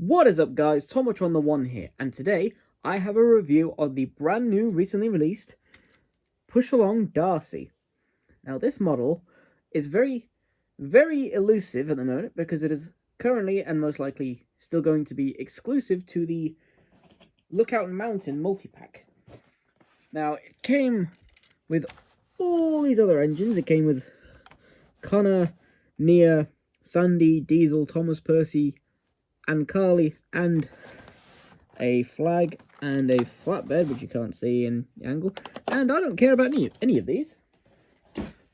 What is up, guys? Tomatron the One here, and today I have a review of the brand new, recently released Push Along Darcy. Now, this model is very elusive at the moment because it is currently and most likely still going to be exclusive to the Lookout Mountain multi-pack. Now, it came with all these other engines. It came with Connor, Nia, Sandy, Diesel, Thomas Percy, and Carly, and a flag and a flatbed, which you can't see in the angle. And I don't care about any of these,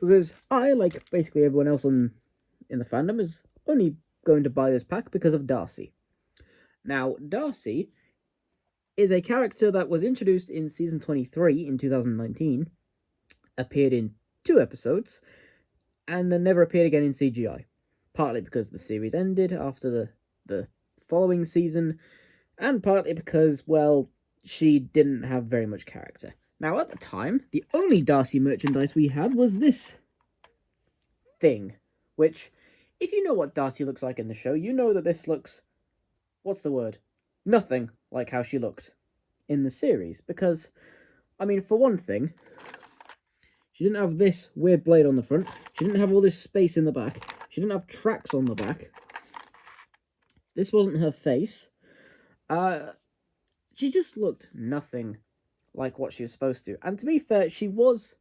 because I, like basically everyone else in the fandom, is only going to buy this pack because of Darcy. Now, Darcy is a character that was introduced in Season 23 in 2019, appeared in 2 episodes, and then never appeared again in CGI. Partly because the series ended after the following season, and partly because, well, she didn't have very much character. Now, at the time, the only Darcy merchandise we had was this thing, which, if you know what Darcy looks like in the show, you know that this looks, what's the word? Nothing like how she looked in the series, because, I mean, for one thing, she didn't have this weird blade on the front, she didn't have all this space in the back, she didn't have tracks on the back. This wasn't her face. She just looked nothing like what she was supposed to. And to be fair, she was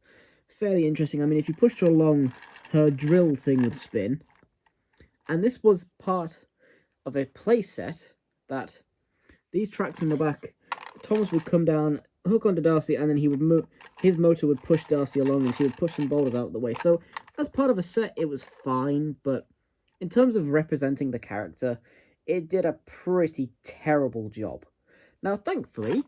fairly interesting. I mean, if you pushed her along, her drill thing would spin. And this was part of a play set that these tracks in the back, Thomas would come down, hook onto Darcy, and then he would move, his motor would push Darcy along, and she would push some boulders out of the way. So, as part of a set, it was fine, but in terms of representing the character, it did a pretty terrible job. Now, thankfully,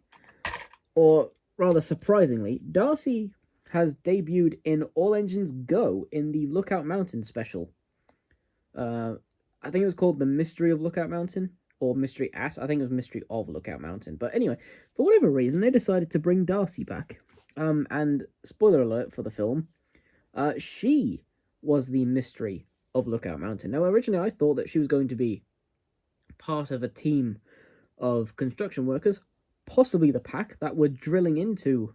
or rather surprisingly, Darcy has debuted in All Engines Go in the Lookout Mountain special. I think it was called The Mystery of Lookout Mountain, or Mystery at, I think it was Mystery of Lookout Mountain. But anyway, for whatever reason, they decided to bring Darcy back. And spoiler alert for the film, she was the Mystery of Lookout Mountain. Now, originally I thought that she was going to be part of a team of construction workers, possibly the pack, that were drilling into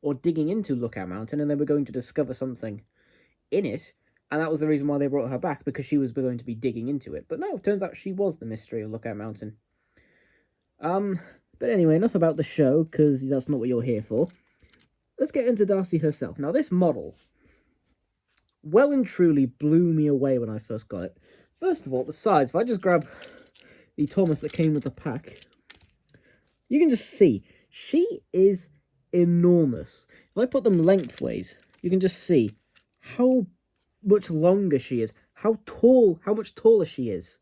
or digging into Lookout Mountain, and they were going to discover something in it, and that was the reason why they brought her back, because she was going to be digging into it. But no, it turns out she was the Mystery of Lookout Mountain. But anyway, enough about the show, because that's not what you're here for. Let's get into Darcy herself. Now, this model well and truly blew me away when I first got it. First of all, the sides. If I just grab the Thomas that came with the pack, you can just see she is enormous. If I put them lengthways, you can just see how much longer she is, how much taller she is.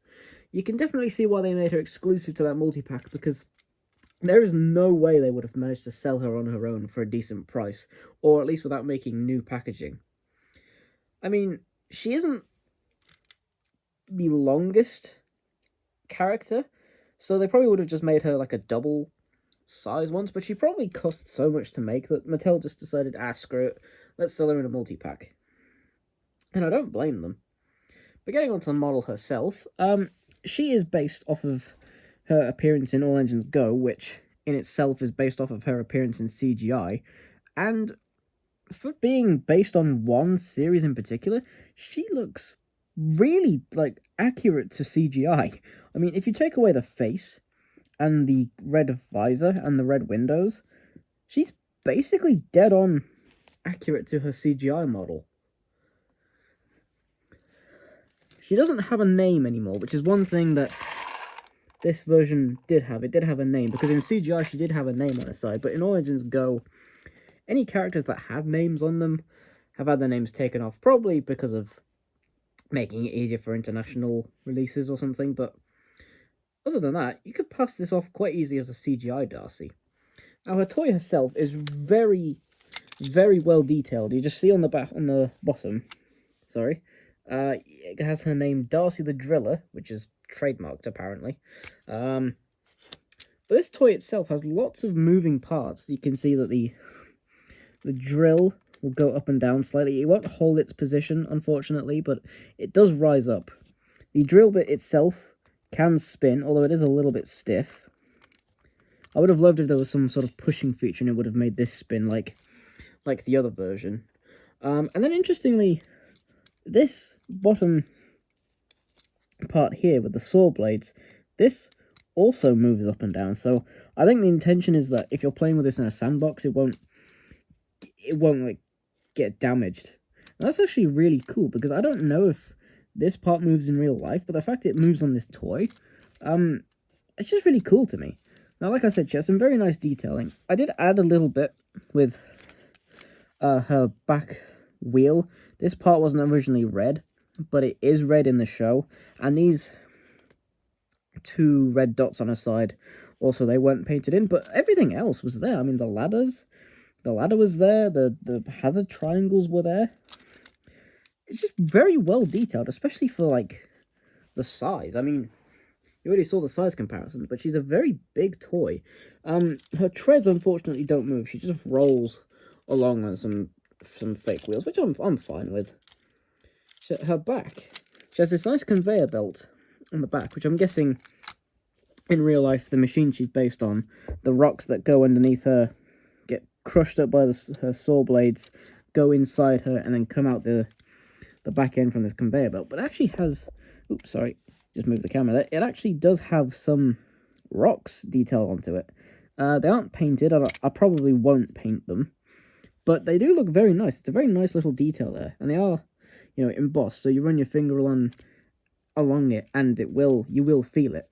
You can definitely see why they made her exclusive to that multi-pack, because there is no way they would have managed to sell her on her own for a decent price, or at least without making new packaging. I mean, she isn't the longest character, so they probably would have just made her like a double size once, but she probably cost so much to make that Mattel just decided, screw it, let's sell her in a multi-pack. And I don't blame them. But getting onto the model herself, she is based off of her appearance in All Engines Go, which in itself is based off of her appearance in CGI, and for being based on one series in particular, she looks really, like, accurate to CGI. I mean, if you take away the face and the red visor and the red windows, she's basically dead on accurate to her CGI model. She doesn't have a name anymore, which is one thing that this version did have. It did have a name, because in CGI she did have a name on her side, but in All Engines Go, any characters that have names on them have had their names taken off, probably because of making it easier for international releases or something, but other than that, you could pass this off quite easily as a CGI Darcy. Now, her toy herself is very well detailed. You just see on the bottom, it has her name, Darcy the Driller, which is trademarked apparently. But this toy itself has lots of moving parts. You can see that the drill will go up and down slightly. It won't hold its position, unfortunately, but it does rise up. The drill bit itself can spin, although it is a little bit stiff. I would have loved if there was some sort of pushing feature and it would have made this spin like the other version. And then interestingly, this bottom part here with the saw blades, this also moves up and down. So I think the intention is that if you're playing with this in a sandbox, it won't like get damaged. And that's actually really cool, because I don't know if this part moves in real life, but the fact it moves on this toy, it's just really cool to me. Now, like I said, she has some very nice detailing. I did add a little bit with her back wheel. This part wasn't originally red, but it is red in the show. And these two red dots on her side, also, they weren't painted in, but everything else was there. I mean, the ladder was there, the hazard triangles were there. It's just very well detailed, especially for, like, the size. I mean, you already saw the size comparisons, but she's a very big toy. Her treads, unfortunately, don't move. She just rolls along on some fake wheels, which I'm fine with. Her back, she has this nice conveyor belt on the back, which I'm guessing, in real life, the machine she's based on, the rocks that go underneath her get crushed up by her saw blades, go inside her, and then come out the back end from this conveyor belt. But it actually has... Oops, sorry. Just move the camera there. It actually does have some rocks detail onto it. They aren't painted. I probably won't paint them. But they do look very nice. It's a very nice little detail there. And they are, you know, embossed. So you run your finger along it, and you will feel it.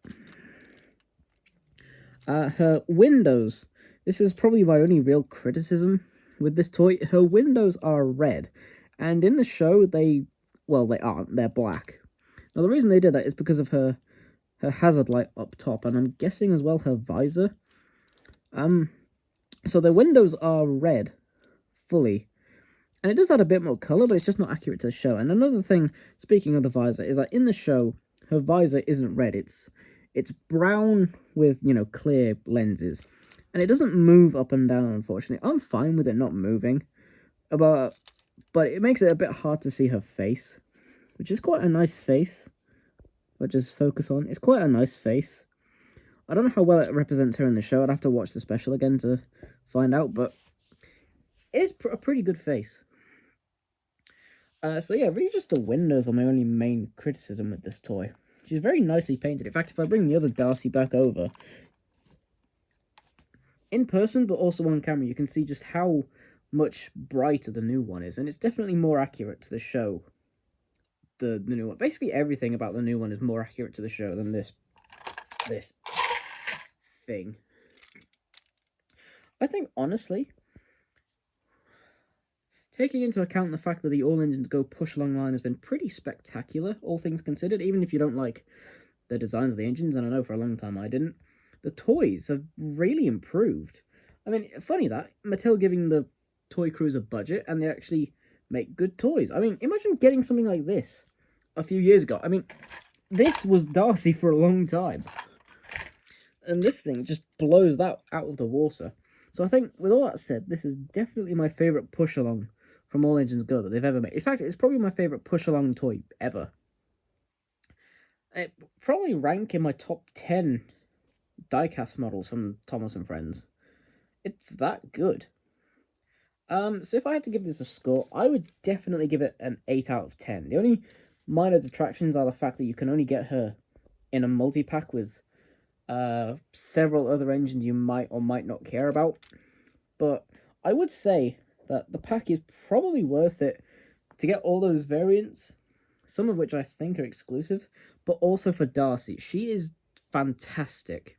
Her windows. This is probably my only real criticism with this toy. Her windows are red. And in the show, they aren't. They're black. Now, the reason they did that is because of her hazard light up top, and I'm guessing as well her visor. So the windows are red, fully. And it does add a bit more colour, but it's just not accurate to the show. And another thing, speaking of the visor, is that in the show, her visor isn't red. It's brown with, you know, clear lenses. And it doesn't move up and down, unfortunately. I'm fine with it not moving. But it makes it a bit hard to see her face, which is quite a nice face. I'll just focus on. It's quite a nice face. I don't know how well it represents her in the show. I'd have to watch the special again to find out, but it is a pretty good face. So yeah, really just the windows are my only main criticism with this toy. She's very nicely painted. In fact, if I bring the other Darcy back over, in person, but also on camera, you can see just how much brighter the new one is, and it's definitely more accurate to the show. The new one, basically everything about the new one is more accurate to the show than this thing. I think, honestly, taking into account the fact that the All Engines Go push-along line has been pretty spectacular, all things considered, even if you don't like the designs of the engines, and I know for a long time I didn't, the toys have really improved. I mean, funny that, Mattel giving the toy crews a budget, and they actually make good toys. I mean, imagine getting something like this a few years ago. I mean, this was Darcy for a long time. And this thing just blows that out of the water. So I think, with all that said, this is definitely my favourite push-along from All Engines Go that they've ever made. In fact, it's probably my favourite push-along toy ever. It probably rank in my top 10 diecast models from Thomas & Friends. It's that good. So if I had to give this a score, I would definitely give it an 8 out of 10. The only minor detractions are the fact that you can only get her in a multi-pack with several other engines you might or might not care about. But I would say that the pack is probably worth it to get all those variants, some of which I think are exclusive, but also for Darcy. She is fantastic.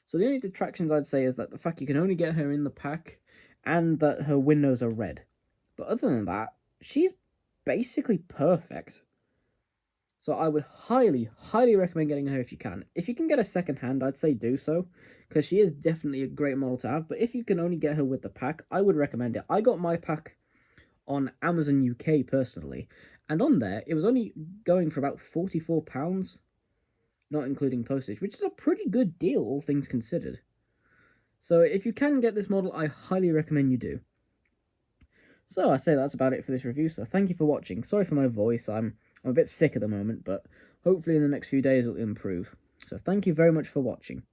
So the only detractions I'd say is that the fact you can only get her in the pack, and that her windows are red. But other than that, she's basically perfect. So I would highly, highly recommend getting her if you can. If you can get a second hand, I'd say do so, because she is definitely a great model to have. But if you can only get her with the pack, I would recommend it. I got my pack on Amazon UK personally, and on there, it was only going for about £44, not including postage, which is a pretty good deal, all things considered. So if you can get this model, I highly recommend you do. So I'd say that's about it for this review, so thank you for watching. Sorry for my voice, I'm a bit sick at the moment, but hopefully in the next few days it'll improve. So thank you very much for watching.